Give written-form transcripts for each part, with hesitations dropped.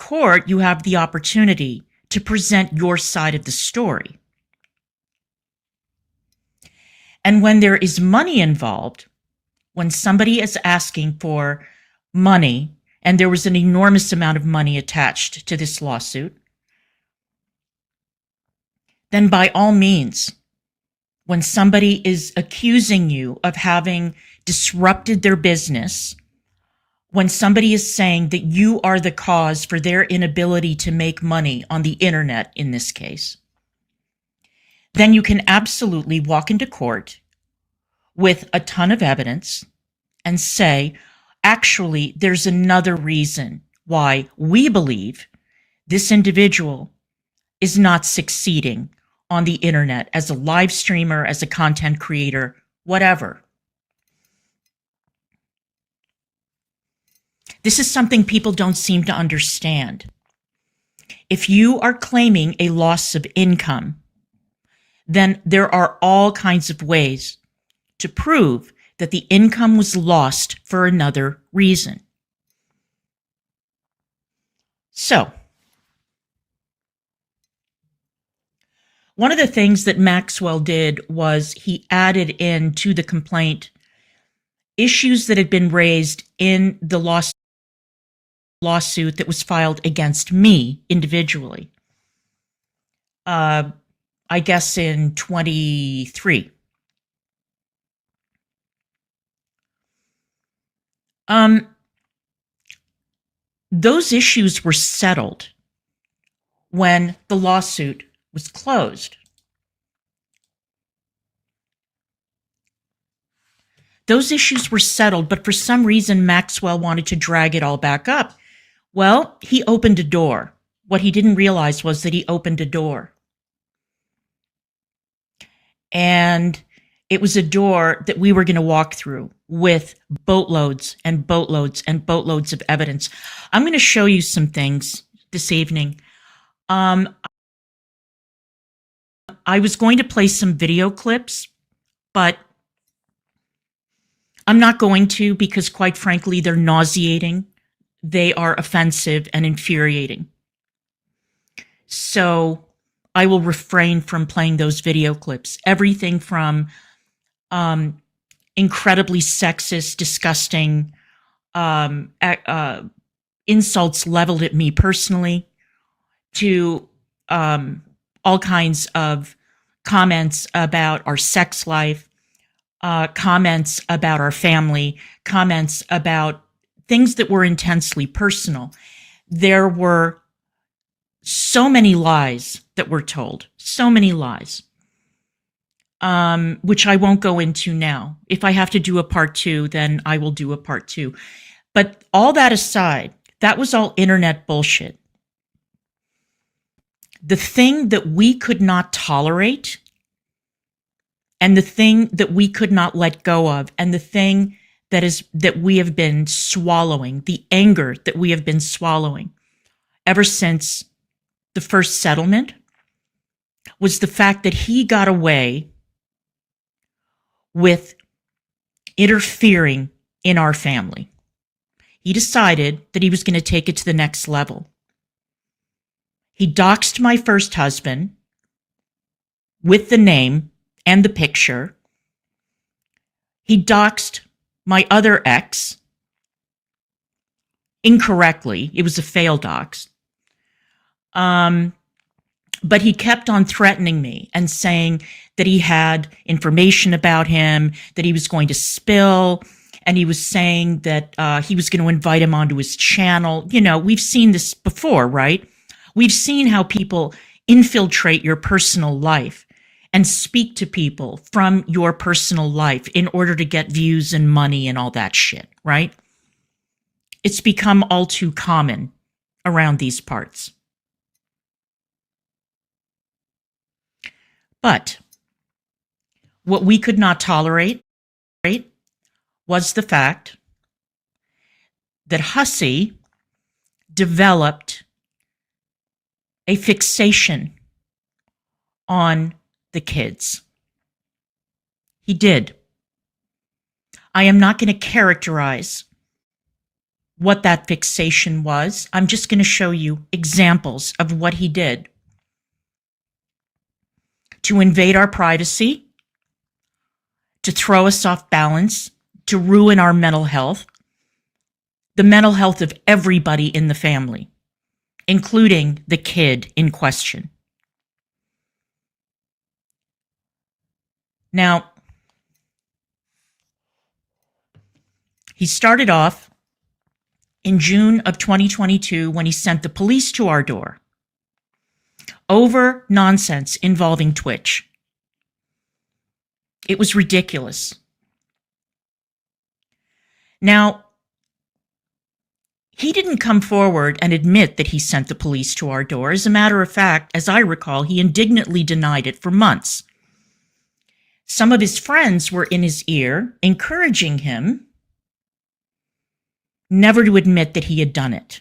court, you have the opportunity to present your side of the story. And when there is money involved, when somebody is asking for money, and there was an enormous amount of money attached to this lawsuit, then by all means, when somebody is accusing you of having disrupted their business, when somebody is saying that you are the cause for their inability to make money on the internet, in this case, then you can absolutely walk into court with a ton of evidence and say, actually, there's another reason why we believe this individual is not succeeding on the internet as a live streamer, as a content creator, whatever. This is something people don't seem to understand. If you are claiming a loss of income, then there are all kinds of ways to prove that the income was lost for another reason. So, one of the things that Maxwell did was he added into the complaint issues that had been raised in the lawsuit that was filed against me individually, I guess in 23. Those issues were settled when the lawsuit was closed. Those issues were settled, but for some reason, Maxwell wanted to drag it all back up. Well, he opened a door. What he didn't realize was that he opened a door. And it was a door that we were going to walk through with boatloads and boatloads and boatloads of evidence. I'm going to show you some things this evening. I was going to play some video clips, but I'm not going to because, quite frankly, they're nauseating. They are offensive and infuriating. So I will refrain from playing those video clips. Everything from incredibly sexist, disgusting insults leveled at me personally, to all kinds of comments about our sex life, comments about our family, comments about things that were intensely personal. There were so many lies that were told, so many lies, which I won't go into now. If I have to do a part 2, then I will do a part 2. But all that aside, that was all internet bullshit. The thing that we could not tolerate, and the thing that we could not let go of, and the thing that we have been swallowing, the anger that we have been swallowing ever since the first settlement, was the fact that he got away with interfering in our family. He decided that he was going to take it to the next level. He doxed my first husband with the name and the picture. He doxed my other ex incorrectly. It was a failed dox. But he kept on threatening me and saying that he had information about him that he was going to spill. And he was saying that he was going to invite him onto his channel. You know, we've seen this before, right? We've seen how people infiltrate your personal life and speak to people from your personal life in order to get views and money and all that shit, right? It's become all too common around these parts. But what we could not tolerate, right, was the fact that Hussy developed a fixation on the kids. He did. I am not going to characterize what that fixation was. I'm just going to show you examples of what he did to invade our privacy, to throw us off balance, to ruin our mental health, the mental health of everybody in the family, including the kid in question. Now, he started off in June of 2022 when he sent the police to our door over nonsense involving Twitch. It was ridiculous. Now, he didn't come forward and admit that he sent the police to our door. As a matter of fact, as I recall, he indignantly denied it for months. Some of his friends were in his ear, encouraging him never to admit that he had done it.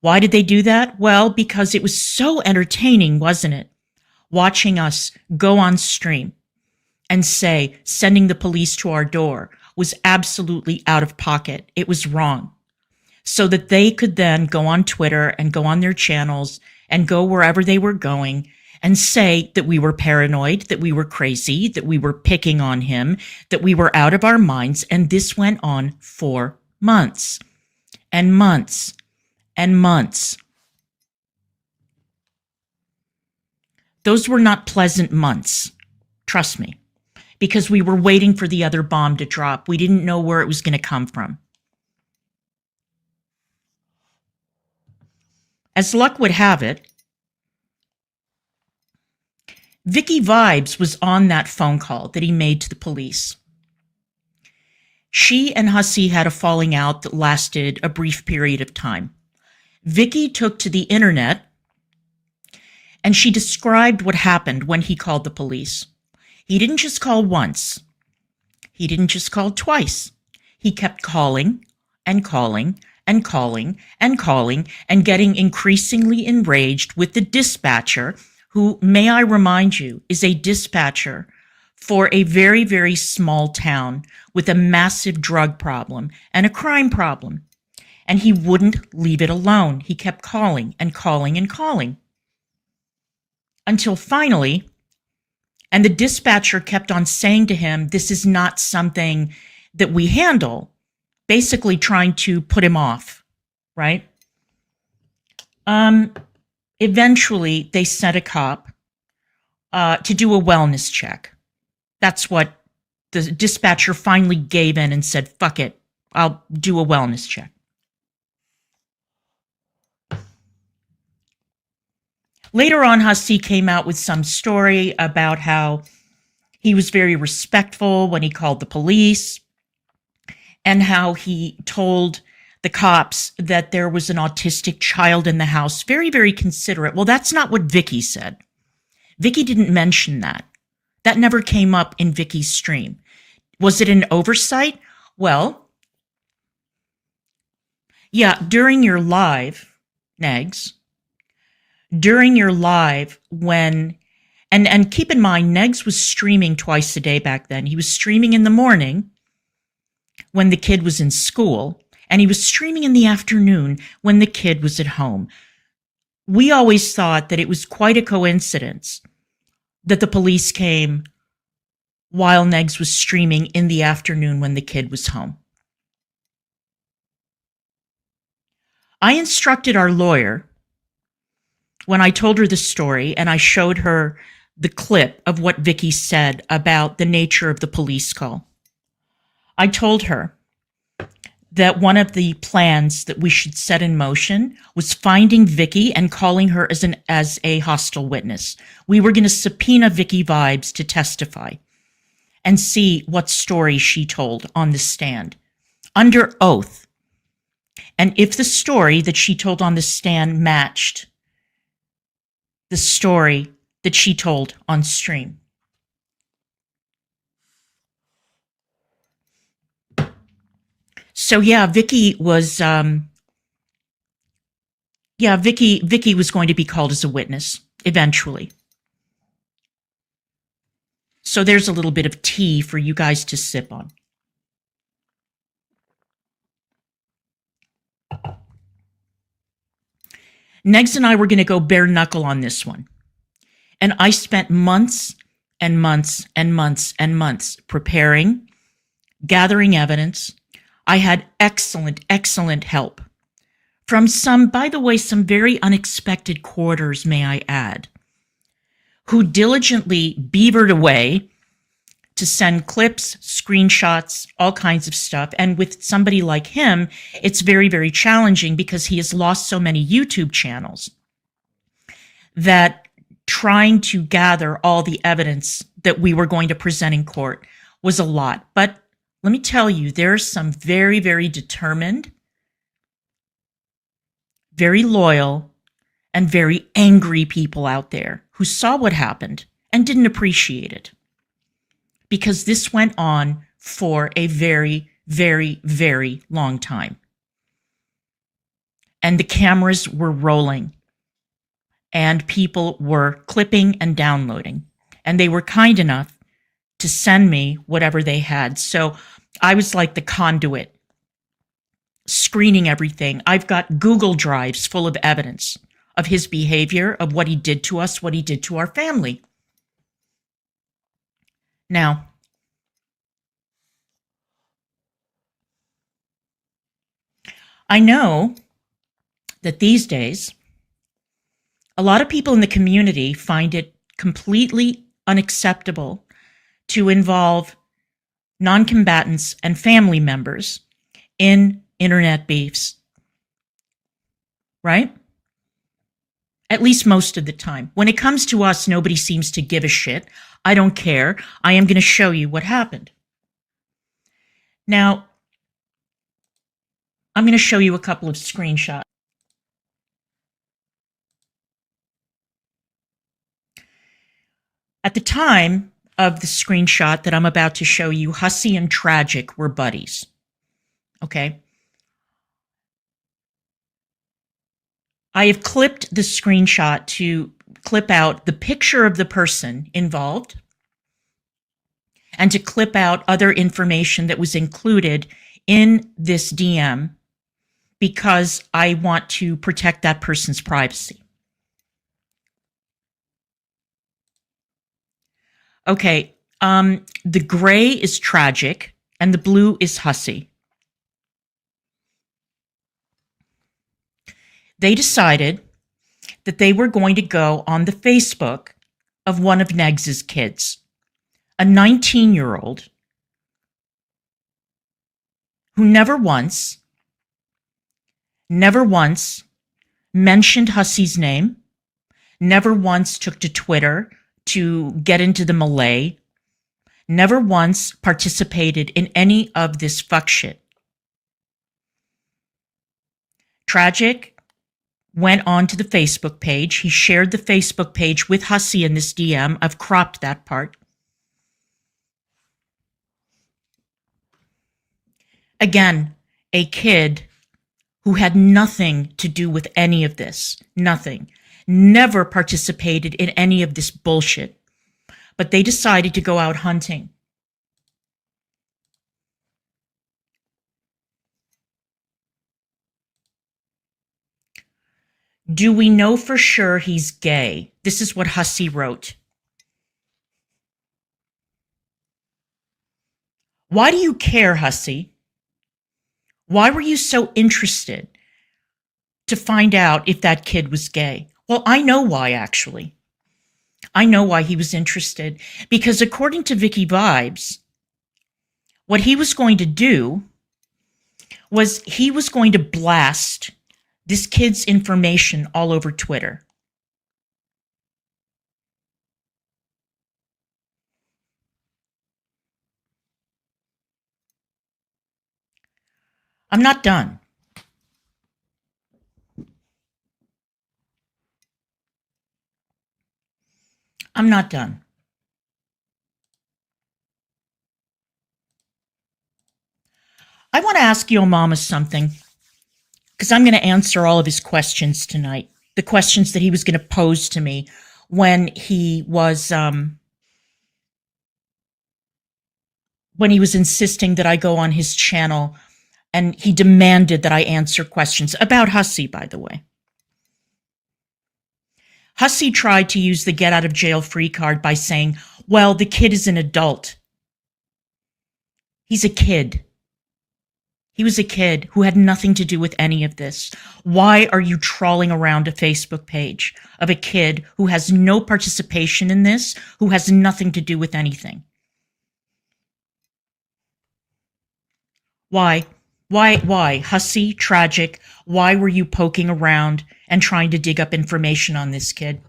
Why did they do that? Well, because it was so entertaining, wasn't it? Watching us go on stream and say sending the police to our door was absolutely out of pocket. It was wrong. So that they could then go on Twitter and go on their channels and go wherever they were going and say that we were paranoid, that we were crazy, that we were picking on him, that we were out of our minds. And this went on for months and months and months. Those were not pleasant months, trust me, because we were waiting for the other bomb to drop. We didn't know where it was going to come from. As luck would have it, Vicky Vibes was on that phone call that he made to the police. She and Hussy had a falling out that lasted a brief period of time. Vicky took to the internet and she described what happened when he called the police. He didn't just call once. He didn't just call twice. He kept calling and calling and calling and calling and getting increasingly enraged with the dispatcher, who, may I remind you, is a dispatcher for a very, very small town with a massive drug problem and a crime problem. And he wouldn't leave it alone. He kept calling and calling and calling. Until finally, and the dispatcher kept on saying to him, this is not something that we handle, basically trying to put him off, right? Eventually, they sent a cop to do a wellness check. That's what the dispatcher finally gave in and said, fuck it, I'll do a wellness check. Later on, Hussy came out with some story about how he was very respectful when he called the police and how he told the cops that there was an autistic child in the house. Very, very considerate. Well, that's not what Vicky said. Vicky didn't mention that. That never came up in Vicky's stream. Was it an oversight? Well, yeah, during your live, Negz, during your live when, and keep in mind, Negz was streaming twice a day back then. He was streaming in the morning when the kid was in school, and he was streaming in the afternoon when the kid was at home. We always thought that it was quite a coincidence that the police came while Negz was streaming in the afternoon when the kid was home. I instructed our lawyer when I told her the story and I showed her the clip of what Vicky said about the nature of the police call. I told her that one of the plans that we should set in motion was finding Vicky and calling her as a hostile witness. We were going to subpoena Vicky Vibes to testify and see what story she told on the stand under oath. And if the story that she told on the stand matched the story that she told on stream. So yeah, Vicky was Vicky was going to be called as a witness eventually. So there's a little bit of tea for you guys to sip on. Negz and I were going to go bare knuckle on this one. And I spent months and months and months and months preparing, gathering evidence. I had excellent, excellent help from some, by the way, some very unexpected quarters, may I add, who diligently beavered away to send clips, screenshots, all kinds of stuff. And with somebody like him, it's very, very challenging because he has lost so many YouTube channels that trying to gather all the evidence that we were going to present in court was a lot. But let me tell you, there's some very, very determined, very loyal, and very angry people out there who saw what happened and didn't appreciate it. Because this went on for a very, very, very long time. And the cameras were rolling. And people were clipping and downloading. And they were kind enough to send me whatever they had. So I was like the conduit, screening everything. I've got Google Drives full of evidence of his behavior, of what he did to us, what he did to our family. Now, I know that these days, a lot of people in the community find it completely unacceptable to involve non-combatants and family members in internet beefs, right? At least most of the time. When it comes to us, nobody seems to give a shit. I don't care. I am going to show you what happened. Now, I'm going to show you a couple of screenshots. At the time of the screenshot that I'm about to show you, Hussy and Tragic were buddies. Okay? I have clipped the screenshot to clip out the picture of the person involved and to clip out other information that was included in this DM because I want to protect that person's privacy. Okay, the gray is Tragic and the blue is Hussy. They decided that they were going to go on the Facebook of one of Negz's kids, a 19-year-old who never once mentioned Hussy's name, never once took to Twitter to get into the melee, never once participated in any of this fuck shit. Tragic went on to the Facebook page. He shared the Facebook page with Hussy in this DM. I've cropped that part. Again, a kid who had nothing to do with any of this. Nothing. Never participated in any of this bullshit. But they decided to go out hunting. Do we know for sure he's gay? This is what Hussy wrote. Why do you care, Hussy? Why were you so interested to find out if that kid was gay? Well, I know why, actually. I know why he was interested. Because according to Vicky Vibes, what he was going to do was he was going to blast this kid's information all over Twitter. I'm not done. I'm not done. I want to ask Yo Mama something, because I'm going to answer all of his questions tonight. The questions that he was going to pose to me when he was insisting that I go on his channel, and he demanded that I answer questions about Hussy, by the way. Hussy tried to use the get out of jail free card by saying, well, the kid is an adult. He's a kid. He was a kid who had nothing to do with any of this. Why are you trawling around a Facebook page of a kid who has no participation in this, who has nothing to do with anything? Why? Why? Hussy, tragic. Why were you poking around and trying to dig up information on this kid?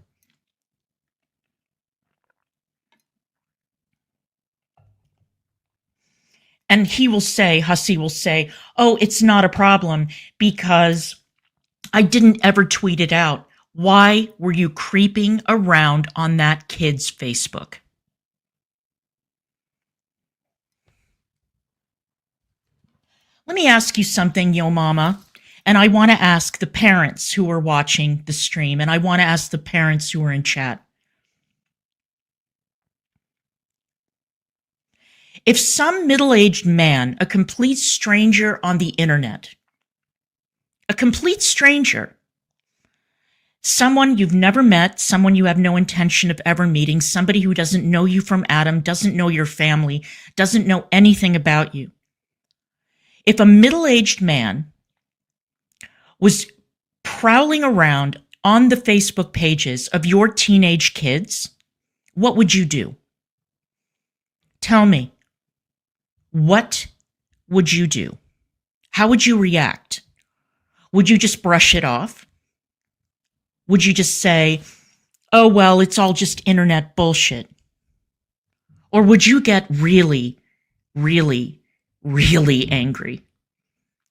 And Hussy will say, oh, it's not a problem because I didn't ever tweet it out. Why were you creeping around on that kid's Facebook? Let me ask you something, Yo Mama. And I want to ask the parents who are watching the stream, and I want to ask the parents who are in chat. If some middle-aged man, a complete stranger on the internet, a complete stranger, someone you've never met, someone you have no intention of ever meeting, somebody who doesn't know you from Adam, doesn't know your family, doesn't know anything about you. If a middle-aged man was prowling around on the Facebook pages of your teenage kids, what would you do? Tell me. What would you do? How would you react? Would you just brush it off? Would you just say, oh, well, it's all just internet bullshit? Or would you get really, really, really angry?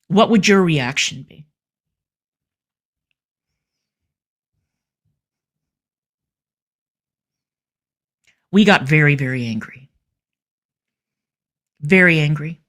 What would your reaction be? We got very, very angry. Very angry.